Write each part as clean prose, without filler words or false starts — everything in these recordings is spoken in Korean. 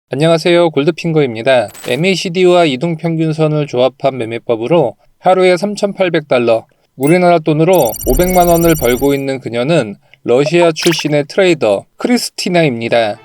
안녕하세요. 골드핑거입니다. MACD와 이동평균선을 조합한 매매법으로 하루에 $3,800, 우리나라 돈으로 500만 원을 벌고 있는 그녀는 러시아 출신의 트레이더 크리스티나입니다.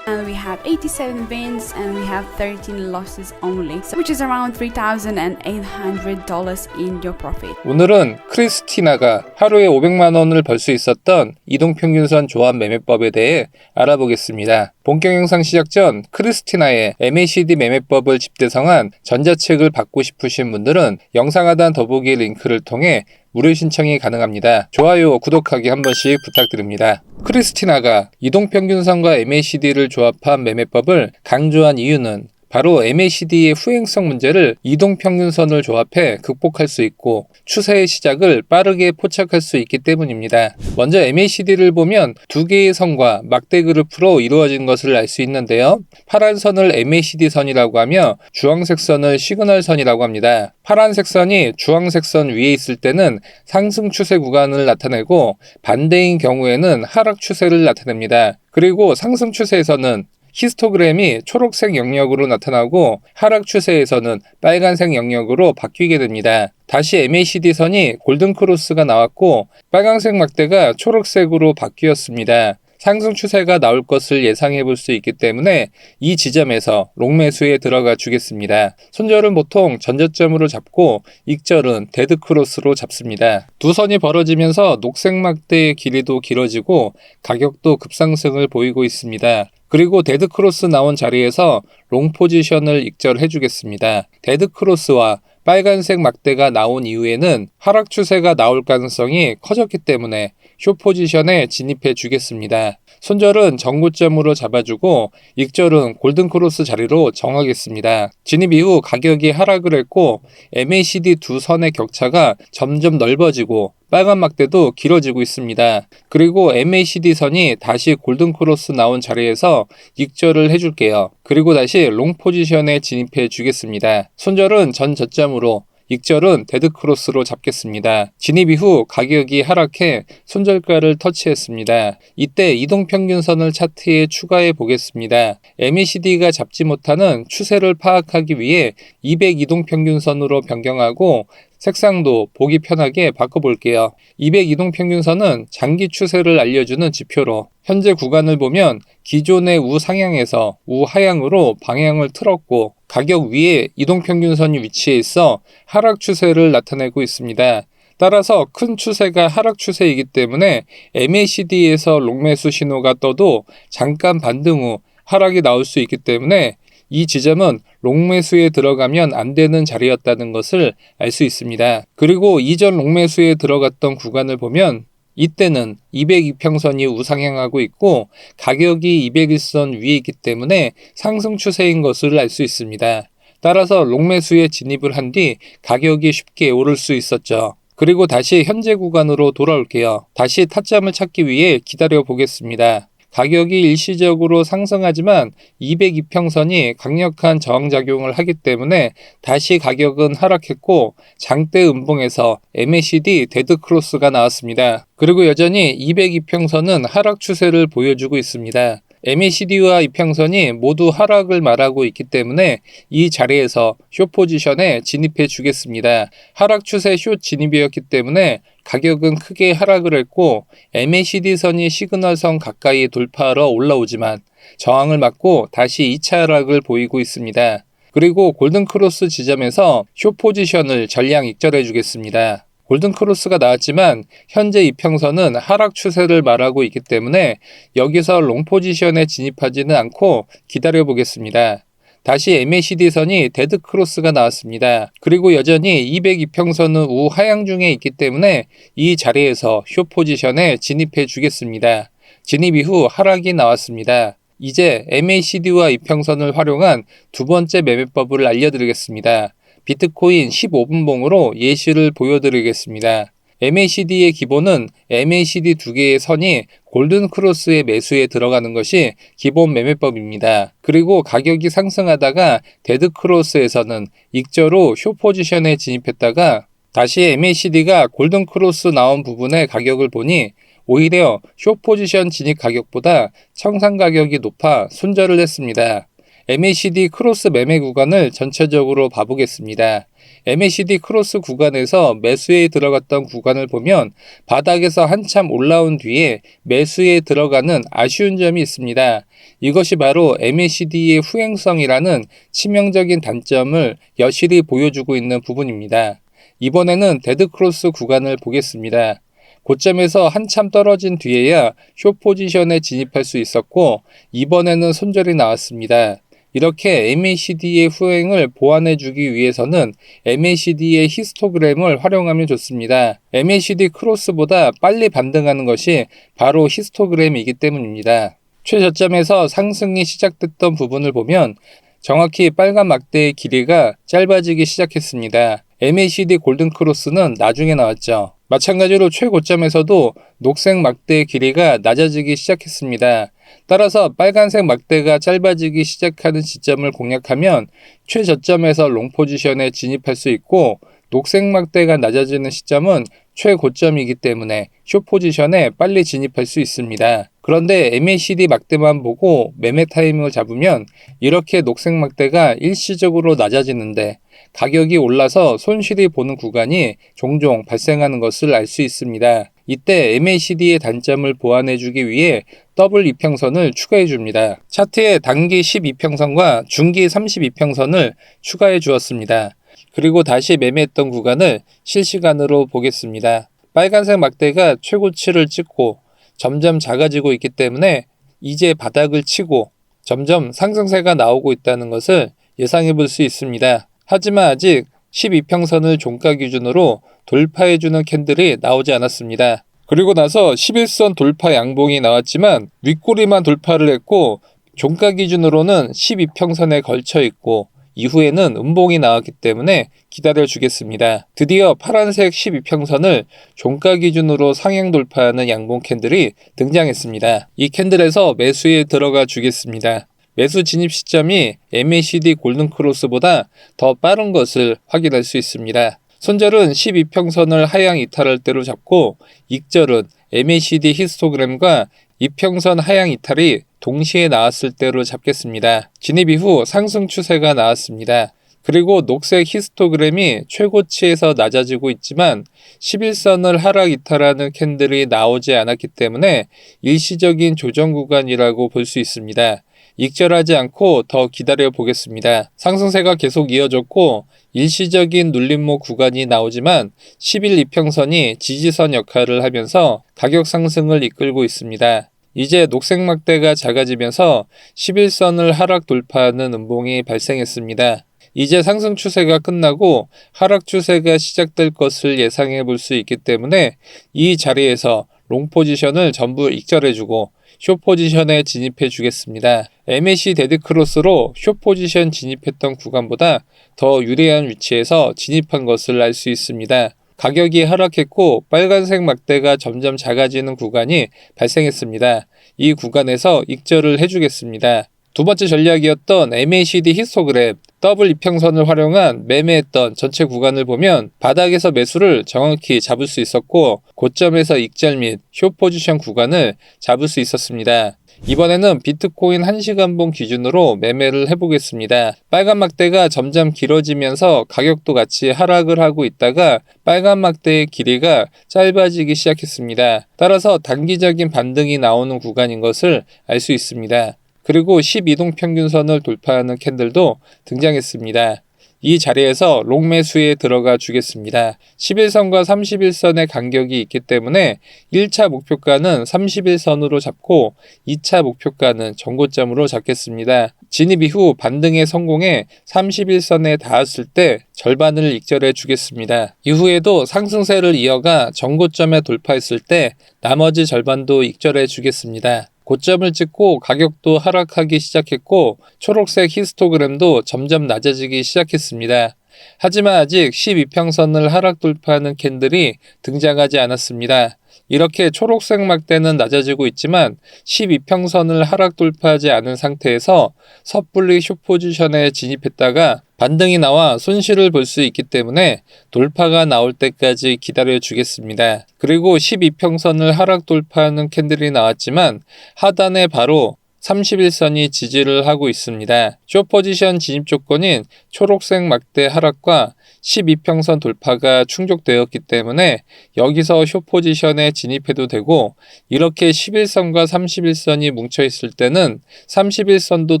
And we have 87 wins and we have 13 losses only, which is around $3,800 in your profit. 오늘은 크리스티나가 하루에 500만 원을 벌 수 있었던 이동평균선 조합 매매법에 대해 알아보겠습니다. 본격 영상 시작 전 크리스티나의 MACD 매매법을 집대성한 전자책을 받고 싶으신 분들은 영상 하단 더보기 링크를 통해 무료 신청이 가능합니다. 좋아요, 구독하기 한 번씩 부탁드립니다. 크리스티나가 이동평균선과 MACD를 조합한 매매법을 강조한 이유는 바로 MACD의 후행성 문제를 이동평균선을 조합해 극복할 수 있고 추세의 시작을 빠르게 포착할 수 있기 때문입니다. 먼저 MACD를 보면 두 개의 선과 막대 그래프로 이루어진 것을 알 수 있는데요. 파란 선을 MACD 선이라고 하며 주황색 선을 시그널 선이라고 합니다. 파란색 선이 주황색 선 위에 있을 때는 상승 추세 구간을 나타내고 반대인 경우에는 하락 추세를 나타냅니다. 그리고 상승 추세에서는 히스토그램이 초록색 영역으로 나타나고 하락 추세에서는 빨간색 영역으로 바뀌게 됩니다. 다시 MACD 선이 골든크로스가 나왔고 빨간색 막대가 초록색으로 바뀌었습니다. 상승 추세가 나올 것을 예상해 볼 수 있기 때문에 이 지점에서 롱매수에 들어가 주겠습니다. 손절은 보통 전저점으로 잡고 익절은 데드크로스로 잡습니다. 두 선이 벌어지면서 녹색 막대의 길이도 길어지고 가격도 급상승을 보이고 있습니다. 그리고 데드크로스 나온 자리에서 롱 포지션을 익절해 주겠습니다. 데드크로스와 빨간색 막대가 나온 이후에는 하락 추세가 나올 가능성이 커졌기 때문에 숏 포지션에 진입해 주겠습니다. 손절은 전고점으로 잡아주고 익절은 골든크로스 자리로 정하겠습니다. 진입 이후 가격이 하락을 했고 MACD 두 선의 격차가 점점 넓어지고 빨간 막대도 길어지고 있습니다. 그리고 MACD 선이 다시 골든크로스 나온 자리에서 익절을 해줄게요. 그리고 다시 롱 포지션에 진입해 주겠습니다. 손절은 전 저점으로 익절은 데드크로스로 잡겠습니다. 진입 이후 가격이 하락해 손절가를 터치했습니다. 이때 이동평균선을 차트에 추가해 보겠습니다. MACD가 잡지 못하는 추세를 파악하기 위해 200 이동평균선으로 변경하고 색상도 보기 편하게 바꿔볼게요. 200 이동평균선은 장기 추세를 알려주는 지표로 현재 구간을 보면 기존의 우상향에서 우하향으로 방향을 틀었고 가격 위에 이동평균선이 위치해 있어 하락 추세를 나타내고 있습니다. 따라서 큰 추세가 하락 추세이기 때문에 MACD에서 롱매수 신호가 떠도 잠깐 반등 후 하락이 나올 수 있기 때문에 이 지점은 롱매수에 들어가면 안 되는 자리였다는 것을 알 수 있습니다. 그리고 이전 롱매수에 들어갔던 구간을 보면 이때는 202평선이 우상향하고 있고 가격이 201선 위에 있기 때문에 상승 추세인 것을 알 수 있습니다. 따라서 롱매수에 진입을 한 뒤 가격이 쉽게 오를 수 있었죠. 그리고 다시 현재 구간으로 돌아올게요. 다시 타점을 찾기 위해 기다려 보겠습니다. 가격이 일시적으로 상승하지만 202평선이 강력한 저항작용을 하기 때문에 다시 가격은 하락했고 장대 음봉에서 MACD 데드크로스가 나왔습니다. 그리고 여전히 202평선은 하락 추세를 보여주고 있습니다. MACD와 이평선이 모두 하락을 말하고 있기 때문에 이 자리에서 숏 포지션에 진입해 주겠습니다. 하락 추세 숏 진입이었기 때문에 가격은 크게 하락을 했고 MACD 선이 시그널선 가까이 돌파하러 올라오지만 저항을 맞고 다시 2차 하락을 보이고 있습니다. 그리고 골든크로스 지점에서 숏 포지션을 전량 익절해 주겠습니다. 골든크로스가 나왔지만 현재 이평선은 하락 추세를 말하고 있기 때문에 여기서 롱 포지션에 진입하지는 않고 기다려 보겠습니다. 다시 MACD 선이 데드크로스가 나왔습니다. 그리고 여전히 202평선은 우하향 중에 있기 때문에 이 자리에서 숏 포지션에 진입해 주겠습니다. 진입 이후 하락이 나왔습니다. 이제 MACD와 이평선을 활용한 두 번째 매매법을 알려드리겠습니다. 비트코인 15분봉으로 예시를 보여드리겠습니다. MACD의 기본은 MACD 두 개의 선이 골든크로스의 매수에 들어가는 것이 기본 매매법입니다. 그리고 가격이 상승하다가 데드크로스에서는 익저로 숏 포지션에 진입했다가 다시 MACD가 골든크로스 나온 부분의 가격을 보니 오히려 숏 포지션 진입 가격보다 청산 가격이 높아 손절을 했습니다. MACD 크로스 매매 구간을 전체적으로 봐보겠습니다. MACD 크로스 구간에서 매수에 들어갔던 구간을 보면 바닥에서 한참 올라온 뒤에 매수에 들어가는 아쉬운 점이 있습니다. 이것이 바로 MACD의 후행성이라는 치명적인 단점을 여실히 보여주고 있는 부분입니다. 이번에는 데드크로스 구간을 보겠습니다. 고점에서 한참 떨어진 뒤에야 숏 포지션에 진입할 수 있었고 이번에는 손절이 나왔습니다. 이렇게 MACD의 후행을 보완해주기 위해서는 MACD의 히스토그램을 활용하면 좋습니다. MACD 크로스보다 빨리 반등하는 것이 바로 히스토그램이기 때문입니다. 최저점에서 상승이 시작됐던 부분을 보면 정확히 빨간 막대의 길이가 짧아지기 시작했습니다. MACD 골든 크로스는 나중에 나왔죠. 마찬가지로 최고점에서도 녹색 막대의 길이가 낮아지기 시작했습니다. 따라서 빨간색 막대가 짧아지기 시작하는 시점을 공략하면 최저점에서 롱 포지션에 진입할 수 있고 녹색 막대가 낮아지는 시점은 최고점이기 때문에 숏 포지션에 빨리 진입할 수 있습니다. 그런데 MACD 막대만 보고 매매 타이밍을 잡으면 이렇게 녹색 막대가 일시적으로 낮아지는데 가격이 올라서 손실이 보는 구간이 종종 발생하는 것을 알 수 있습니다. 이때 MACD의 단점을 보완해주기 위해 더블 이평선을 추가해줍니다. 차트에 단기 12평선과 중기 32평선을 추가해 주었습니다. 그리고 다시 매매했던 구간을 실시간으로 보겠습니다. 빨간색 막대가 최고치를 찍고 점점 작아지고 있기 때문에 이제 바닥을 치고 점점 상승세가 나오고 있다는 것을 예상해 볼 수 있습니다. 하지만 아직 12평선을 종가 기준으로 돌파해주는 캔들이 나오지 않았습니다. 그리고 나서 11선 돌파 양봉이 나왔지만 윗꼬리만 돌파를 했고 종가 기준으로는 12평선에 걸쳐 있고 이후에는 음봉이 나왔기 때문에 기다려 주겠습니다. 드디어 파란색 12평선을 종가 기준으로 상향 돌파하는 양봉 캔들이 등장했습니다. 이 캔들에서 매수에 들어가 주겠습니다. 매수 진입 시점이 MACD 골든 크로스보다 더 빠른 것을 확인할 수 있습니다. 손절은 12평선을 하향 이탈할 때로 잡고 익절은 MACD 히스토그램과 이평선 하향 이탈이 동시에 나왔을 때로 잡겠습니다. 진입 이후 상승 추세가 나왔습니다. 그리고 녹색 히스토그램이 최고치에서 낮아지고 있지만 11선을 하락 이탈하는 캔들이 나오지 않았기 때문에 일시적인 조정 구간이라고 볼 수 있습니다. 익절하지 않고 더 기다려 보겠습니다. 상승세가 계속 이어졌고 일시적인 눌림목 구간이 나오지만 10일 이평선이 지지선 역할을 하면서 가격 상승을 이끌고 있습니다. 이제 녹색 막대가 작아지면서 11선을 하락 돌파하는 음봉이 발생했습니다. 이제 상승 추세가 끝나고 하락 추세가 시작될 것을 예상해 볼 수 있기 때문에 이 자리에서 롱 포지션을 전부 익절해주고 숏 포지션에 진입해 주겠습니다. MAC 데드크로스로 숏 포지션 진입했던 구간보다 더 유리한 위치에서 진입한 것을 알 수 있습니다. 가격이 하락했고 빨간색 막대가 점점 작아지는 구간이 발생했습니다. 이 구간에서 익절을 해주겠습니다. 두 번째 전략이었던 MACD 히스토그램 더블 이평선을 활용한 매매했던 전체 구간을 보면 바닥에서 매수를 정확히 잡을 수 있었고 고점에서 익절 및 숏 포지션 구간을 잡을 수 있었습니다. 이번에는 비트코인 1시간봉 기준으로 매매를 해보겠습니다. 빨간 막대가 점점 길어지면서 가격도 같이 하락을 하고 있다가 빨간 막대의 길이가 짧아지기 시작했습니다. 따라서 단기적인 반등이 나오는 구간인 것을 알 수 있습니다. 그리고 12동평균선을 돌파하는 캔들도 등장했습니다. 이 자리에서 롱 매수에 들어가 주겠습니다. 11선과 31선의 간격이 있기 때문에 1차 목표가는 31선으로 잡고 2차 목표가는 전고점으로 잡겠습니다. 진입 이후 반등에 성공해 31선에 닿았을 때 절반을 익절해 주겠습니다. 이후에도 상승세를 이어가 전고점에 돌파했을 때 나머지 절반도 익절해 주겠습니다. 고점을 찍고 가격도 하락하기 시작했고 초록색 히스토그램도 점점 낮아지기 시작했습니다. 하지만 아직 12평선을 하락 돌파하는 캔들이 등장하지 않았습니다. 이렇게 초록색 막대는 낮아지고 있지만 12평선을 하락 돌파하지 않은 상태에서 섣불리 숏 포지션에 진입했다가 반등이 나와 손실을 볼 수 있기 때문에 돌파가 나올 때까지 기다려 주겠습니다. 그리고 12평선을 하락 돌파하는 캔들이 나왔지만 하단에 바로 31선이 지지를 하고 있습니다. 숏 포지션 진입 조건인 초록색 막대 하락과 12평선 돌파가 충족되었기 때문에 여기서 숏 포지션에 진입해도 되고, 이렇게 11선과 31선이 뭉쳐 있을 때는 31선도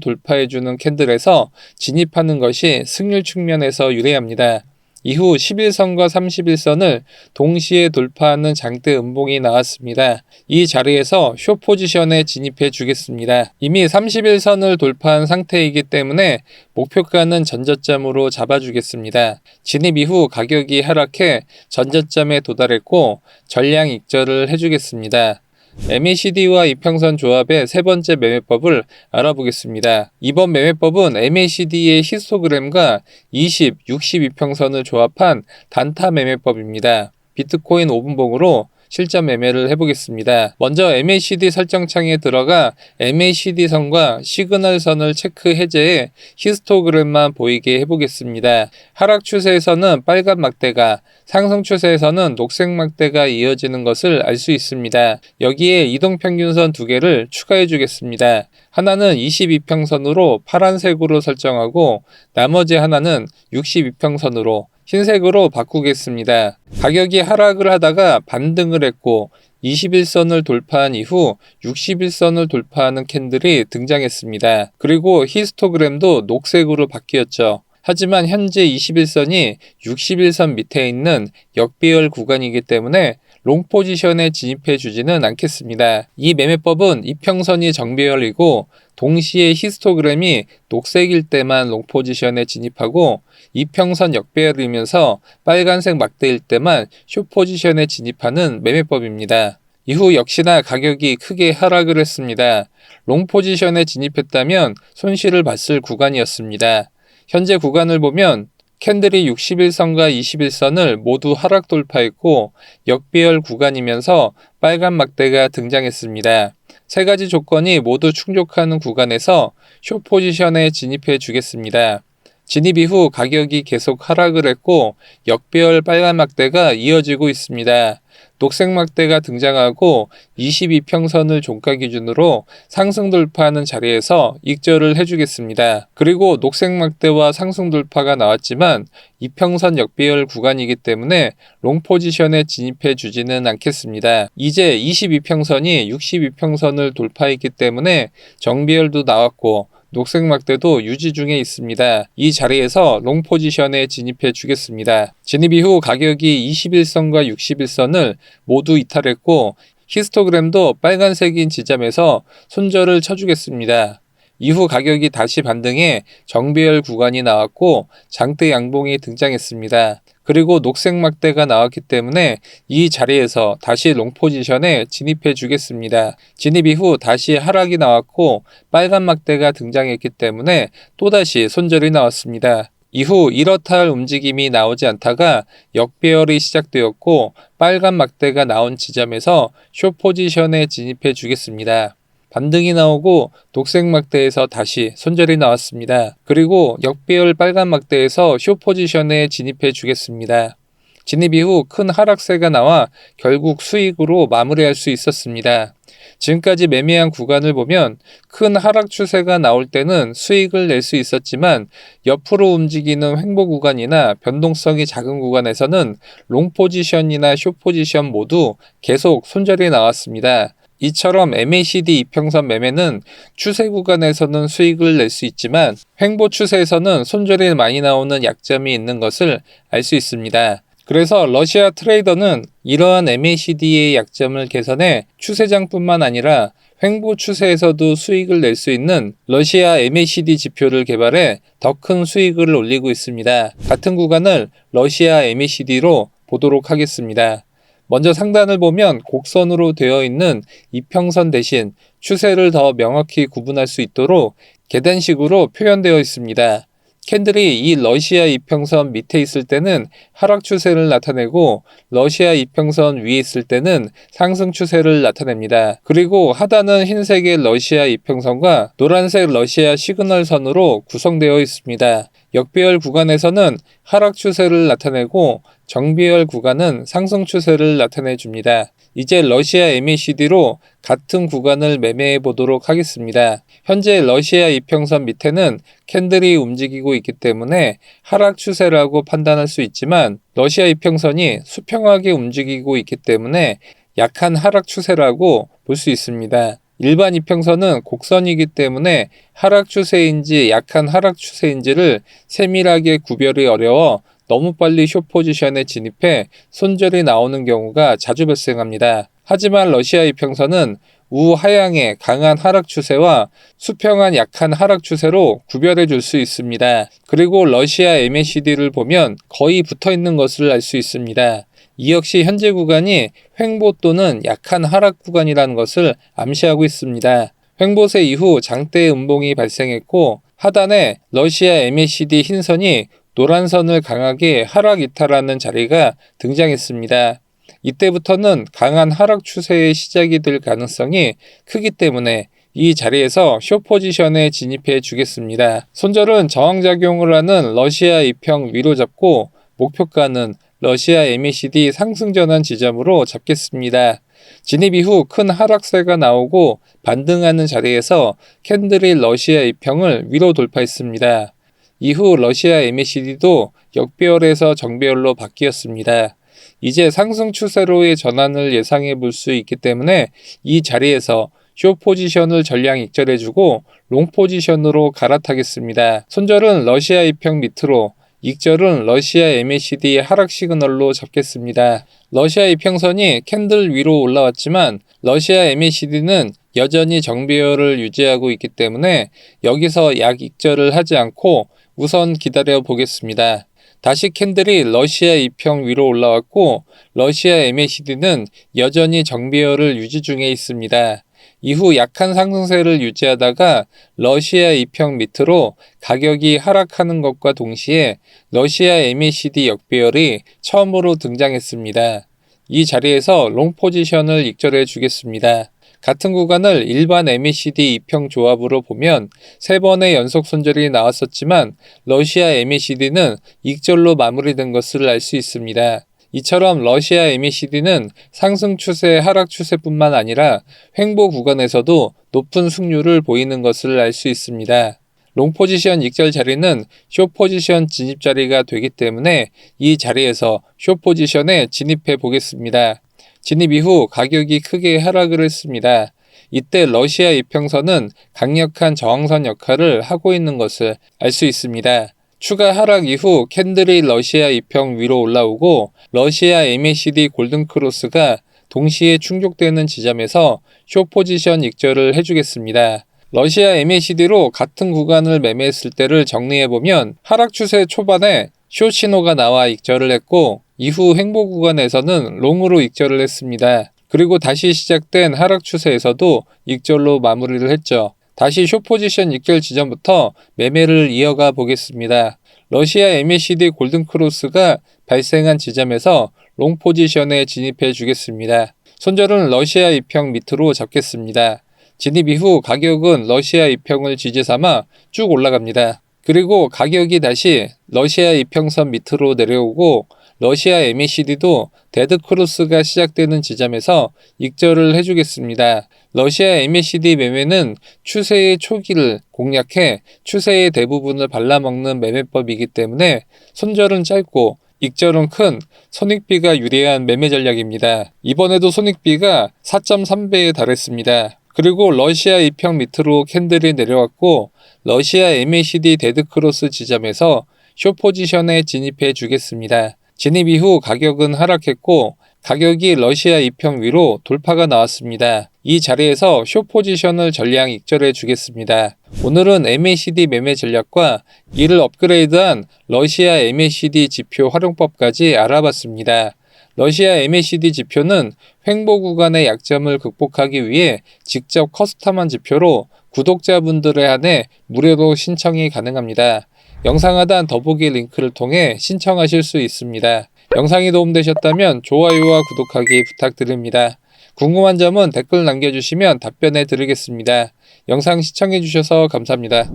돌파해주는 캔들에서 진입하는 것이 승률 측면에서 유리합니다. 이후 11선과 31선을 동시에 돌파하는 장대 음봉이 나왔습니다. 이 자리에서 숏 포지션에 진입해 주겠습니다. 이미 31선을 돌파한 상태이기 때문에 목표가는 전저점으로 잡아주겠습니다. 진입 이후 가격이 하락해 전저점에 도달했고 전량 익절을 해주겠습니다. MACD와 이평선 조합의 세 번째 매매법을 알아보겠습니다. 이번 매매법은 MACD의 히스토그램과 20, 62평선을 조합한 단타 매매법입니다. 비트코인 5분봉으로 실전 매매를 해보겠습니다. 먼저 MACD 설정창에 들어가 MACD 선과 시그널 선을 체크 해제해 히스토그램만 보이게 해보겠습니다. 하락 추세에서는 빨간 막대가, 상승 추세에서는 녹색 막대가 이어지는 것을 알 수 있습니다. 여기에 이동평균선 두 개를 추가해 주겠습니다. 하나는 22평선으로 파란색으로 설정하고 나머지 하나는 62평선으로 흰색으로 바꾸겠습니다. 가격이 하락을 하다가 반등을 했고 21선을 돌파한 이후 61선을 돌파하는 캔들이 등장했습니다. 그리고 히스토그램도 녹색으로 바뀌었죠. 하지만 현재 21선이 61선 밑에 있는 역배열 구간이기 때문에 롱 포지션에 진입해 주지는 않겠습니다. 이 매매법은 이평선이 정배열이고 동시에 히스토그램이 녹색일 때만 롱 포지션에 진입하고 이평선 역배열이면서 빨간색 막대일 때만 숏 포지션에 진입하는 매매법입니다. 이후 역시나 가격이 크게 하락을 했습니다. 롱 포지션에 진입했다면 손실을 봤을 구간이었습니다. 현재 구간을 보면 캔들이 61선과 21선을 모두 하락 돌파했고 역배열 구간이면서 빨간 막대가 등장했습니다. 세 가지 조건이 모두 충족하는 구간에서 숏 포지션에 진입해 주겠습니다. 진입 이후 가격이 계속 하락을 했고 역배열 빨간 막대가 이어지고 있습니다. 녹색 막대가 등장하고 22평선을 종가 기준으로 상승 돌파하는 자리에서 익절을 해주겠습니다. 그리고 녹색 막대와 상승 돌파가 나왔지만 이평선 역배열 구간이기 때문에 롱 포지션에 진입해 주지는 않겠습니다. 이제 22평선이 62평선을 돌파했기 때문에 정배열도 나왔고 녹색 막대도 유지 중에 있습니다. 이 자리에서 롱 포지션에 진입해 주겠습니다. 진입 이후 가격이 21선과 61선을 모두 이탈했고 히스토그램도 빨간색인 지점에서 손절을 쳐주겠습니다. 이후 가격이 다시 반등해 정배열 구간이 나왔고 장대 양봉이 등장했습니다. 그리고 녹색 막대가 나왔기 때문에 이 자리에서 다시 롱 포지션에 진입해 주겠습니다. 진입 이후 다시 하락이 나왔고 빨간 막대가 등장했기 때문에 또다시 손절이 나왔습니다. 이후 이렇다 할 움직임이 나오지 않다가 역배열이 시작되었고 빨간 막대가 나온 지점에서 숏 포지션에 진입해 주겠습니다. 반등이 나오고 녹색 막대에서 다시 손절이 나왔습니다. 그리고 역배열 빨간 막대에서 숏 포지션에 진입해 주겠습니다. 진입 이후 큰 하락세가 나와 결국 수익으로 마무리할 수 있었습니다. 지금까지 매매한 구간을 보면 큰 하락 추세가 나올 때는 수익을 낼 수 있었지만 옆으로 움직이는 횡보 구간이나 변동성이 작은 구간에서는 롱 포지션이나 숏 포지션 모두 계속 손절이 나왔습니다. 이처럼 MACD 이평선 매매는 추세 구간에서는 수익을 낼 수 있지만 횡보 추세에서는 손절이 많이 나오는 약점이 있는 것을 알 수 있습니다. 그래서 러시아 트레이더는 이러한 MACD의 약점을 개선해 추세장뿐만 아니라 횡보 추세에서도 수익을 낼 수 있는 러시아 MACD 지표를 개발해 더 큰 수익을 올리고 있습니다. 같은 구간을 러시아 MACD로 보도록 하겠습니다. 먼저 상단을 보면 곡선으로 되어 있는 이평선 대신 추세를 더 명확히 구분할 수 있도록 계단식으로 표현되어 있습니다. 캔들이 이 러시아 이평선 밑에 있을 때는 하락 추세를 나타내고 러시아 이평선 위에 있을 때는 상승 추세를 나타냅니다. 그리고 하단은 흰색의 러시아 이평선과 노란색 러시아 시그널선으로 구성되어 있습니다. 역배열 구간에서는 하락 추세를 나타내고 정배열 구간은 상승 추세를 나타내 줍니다. 이제 러시아 MACD로 같은 구간을 매매해 보도록 하겠습니다. 현재 러시아 이평선 밑에는 캔들이 움직이고 있기 때문에 하락 추세라고 판단할 수 있지만 러시아 이평선이 수평하게 움직이고 있기 때문에 약한 하락 추세라고 볼 수 있습니다. 일반 이평선은 곡선이기 때문에 하락 추세인지 약한 하락 추세인지를 세밀하게 구별이 어려워 너무 빨리 숏 포지션에 진입해 손절이 나오는 경우가 자주 발생합니다. 하지만 러시아 이평선은 우하향의 강한 하락 추세와 수평한 약한 하락 추세로 구별해 줄 수 있습니다. 그리고 러시아 MACD를 보면 거의 붙어 있는 것을 알 수 있습니다. 이 역시 현재 구간이 횡보 또는 약한 하락 구간이라는 것을 암시하고 있습니다. 횡보세 이후 장대 음봉이 발생했고 하단에 러시아 MACD 흰선이 노란 선을 강하게 하락 이탈하는 자리가 등장했습니다. 이때부터는 강한 하락 추세의 시작이 될 가능성이 크기 때문에 이 자리에서 숏 포지션에 진입해 주겠습니다. 손절은 저항작용을 하는 러시아 이평 위로 잡고 목표가는 러시아 MACD 상승전환 지점으로 잡겠습니다. 진입 이후 큰 하락세가 나오고 반등하는 자리에서 캔들이 러시아 이평을 위로 돌파했습니다. 이후 러시아 MACD도 역배열에서 정배열로 바뀌었습니다. 이제 상승 추세로의 전환을 예상해 볼 수 있기 때문에 이 자리에서 숏 포지션을 전량 익절해주고 롱 포지션으로 갈아타겠습니다. 손절은 러시아 이평 밑으로, 익절은 러시아 MACD 하락 시그널로 잡겠습니다. 러시아 이평선이 캔들 위로 올라왔지만 러시아 MACD는 여전히 정배열을 유지하고 있기 때문에 여기서 약 익절을 하지 않고 우선 기다려 보겠습니다. 다시 캔들이 러시아 이평 위로 올라왔고 러시아 MACD는 여전히 정배열을 유지 중에 있습니다. 이후 약한 상승세를 유지하다가 러시아 이평 밑으로 가격이 하락하는 것과 동시에 러시아 MACD 역배열이 처음으로 등장했습니다. 이 자리에서 롱 포지션을 익절해 주겠습니다. 같은 구간을 일반 MACD 이평 조합으로 보면 3번의 연속 손절이 나왔었지만 러시아 MACD는 익절로 마무리된 것을 알 수 있습니다. 이처럼 러시아 MACD는 상승 추세, 하락 추세뿐만 아니라 횡보 구간에서도 높은 승률을 보이는 것을 알 수 있습니다. 롱 포지션 익절 자리는 숏 포지션 진입 자리가 되기 때문에 이 자리에서 숏 포지션에 진입해 보겠습니다. 진입 이후 가격이 크게 하락을 했습니다. 이때 러시아 이평선은 강력한 저항선 역할을 하고 있는 것을 알 수 있습니다. 추가 하락 이후 캔들이 러시아 이평 위로 올라오고 러시아 MACD 골든크로스가 동시에 충족되는 지점에서 숏 포지션 익절을 해주겠습니다. 러시아 MACD로 같은 구간을 매매했을 때를 정리해보면 하락 추세 초반에 숏 신호가 나와 익절을 했고 이후 횡보 구간에서는 롱으로 익절을 했습니다. 그리고 다시 시작된 하락 추세에서도 익절로 마무리를 했죠. 다시 숏 포지션 익절 지점부터 매매를 이어가 보겠습니다. 러시아 MACD 골든크로스가 발생한 지점에서 롱 포지션에 진입해 주겠습니다. 손절은 러시아 이평 밑으로 잡겠습니다. 진입 이후 가격은 러시아 이평을 지지 삼아 쭉 올라갑니다. 그리고 가격이 다시 러시아 이평선 밑으로 내려오고 러시아 MACD도 데드크로스가 시작되는 지점에서 익절을 해주겠습니다. 러시아 MACD 매매는 추세의 초기를 공략해 추세의 대부분을 발라먹는 매매법이기 때문에 손절은 짧고 익절은 큰 손익비가 유리한 매매 전략입니다. 이번에도 손익비가 4.3배에 달했습니다. 그리고 러시아 이평 밑으로 캔들이 내려왔고 러시아 MACD 데드크로스 지점에서 숏 포지션에 진입해 주겠습니다. 진입 이후 가격은 하락했고 가격이 러시아 이평 위로 돌파가 나왔습니다. 이 자리에서 숏 포지션을 전량 익절해 주겠습니다. 오늘은 MACD 매매 전략과 이를 업그레이드한 러시아 MACD 지표 활용법까지 알아봤습니다. 러시아 MACD 지표는 횡보 구간의 약점을 극복하기 위해 직접 커스텀한 지표로 구독자분들에 한해 무료로 신청이 가능합니다. 영상 하단 더보기 링크를 통해 신청하실 수 있습니다. 영상이 도움되셨다면 좋아요와 구독하기 부탁드립니다. 궁금한 점은 댓글 남겨주시면 답변해 드리겠습니다. 영상 시청해주셔서 감사합니다.